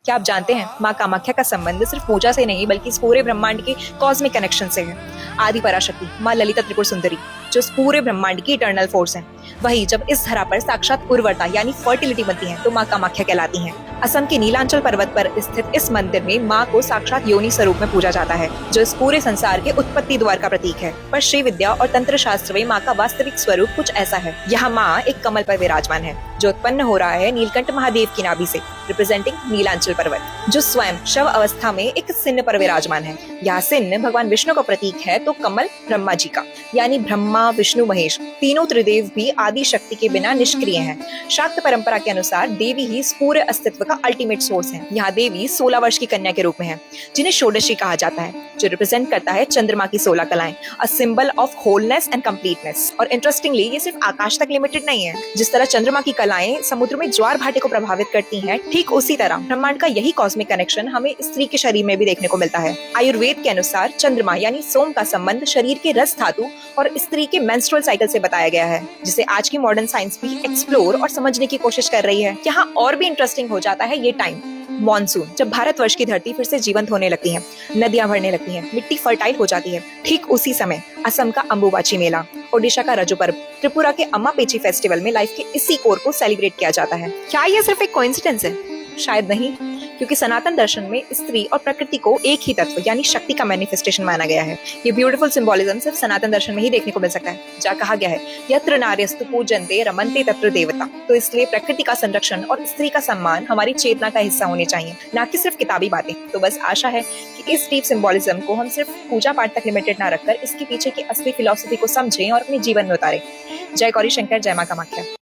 क्या आप जानते हैं माँ कामाख्या का संबंध सिर्फ पूजा से नहीं बल्कि इस पूरे ब्रह्मांड के कॉस्मिक कनेक्शन से है। आदि पराशक्ति माँ ललिता त्रिपुर सुंदरी जो इस पूरे ब्रह्मांड की इटर्नल फोर्स है, वही जब इस धरा पर साक्षात उर्वरता यानी फर्टिलिटी बनती है तो माँ कामाख्या कहलाती हैं। असम के नीलांचल पर्वत पर स्थित इस मंदिर में माँ को साक्षात योनि स्वरूप में पूजा जाता है, जो इस पूरे संसार के उत्पत्ति द्वार का प्रतीक है। पर श्री विद्या और तंत्र शास्त्र में माँ का वास्तविक स्वरूप कुछ ऐसा है। यहाँ माँ एक कमल पर विराजमान है जो उत्पन्न हो रहा है नीलकंठ महादेव की नाभि से, रिप्रेजेंटिंग नीलांचल पर्वत, जो स्वयं शव अवस्था में एक सिन्न पर विराजमान है। यह सिन्न भगवान विष्णु का प्रतीक है तो कमल ब्रह्मा जी का, यानी ब्रह्मा विष्णु महेश तीनों त्रिदेव भी आदि शक्ति के बिना निष्क्रिय हैं। शाक्त परंपरा के अनुसार देवी ही इस पूरे अस्तित्व का अल्टीमेट सोर्स है। यहाँ देवी 16 वर्ष की कन्या के रूप में है, जिन्हें षोडशी कहा जाता है, जो रिप्रेजेंट करता है चंद्रमा की 16 कलाएं, a symbol of wholeness and completeness. और इंटरेस्टिंगली ये सिर्फ आकाश तक लिमिटेड नहीं है। जिस तरह चंद्रमा की कलाएं समुद्र में ज्वार भाटे को प्रभावित करती हैं, ठीक उसी तरह ब्रह्मांड का यही कॉस्मिक कनेक्शन हमें स्त्री के शरीर में भी देखने को मिलता है। आयुर्वेद के अनुसार चंद्रमा यानी सोम का संबंध शरीर के रस धातु और स्त्री के मेंस्ट्रुअल साइकिल से बताया गया है, जिसे आज की मॉडर्न साइंस भी एक्सप्लोर और समझने की कोशिश कर रही है। यहाँ और भी इंटरेस्टिंग हो जाता है ये टाइम, मॉनसून, जब भारतवर्ष की धरती फिर से जीवंत होने लगती है, नदियां भरने लगती हैं, मिट्टी फर्टाइल हो जाती है। ठीक उसी समय असम का अंबुबाची मेला, ओडिशा का रजो पर्व, त्रिपुरा के अम्मा पेची फेस्टिवल में लाइफ के इसी कोर को सेलिब्रेट किया जाता है। क्या ये सिर्फ एक कोइंसिडेंस है? शायद नहीं, क्योंकि सनातन दर्शन में स्त्री और प्रकृति को एक ही तत्व यानी शक्ति का मैनिफेस्टेशन माना गया है। ये ब्यूटीफुल सिंबोलिज्म सिर्फ सनातन दर्शन में ही देखने को मिल सकता है, जहाँ कहा गया है यत्र नार्यस्तु पूजन्ते रमन्ते तत्र देवता। तो इसलिए प्रकृति का संरक्षण और स्त्री का सम्मान हमारी चेतना का हिस्सा होने चाहिए, ना कि सिर्फ किताबी बातें। तो बस आशा है कि इस डीप सिंबोलिज्म को हम सिर्फ पूजा पाठ तक लिमिटेड ना रखकर इसके पीछे की असली फिलॉसफी को समझें और अपने जीवन में उतारें। जय गौरी शंकर, जय मां कामाख्या।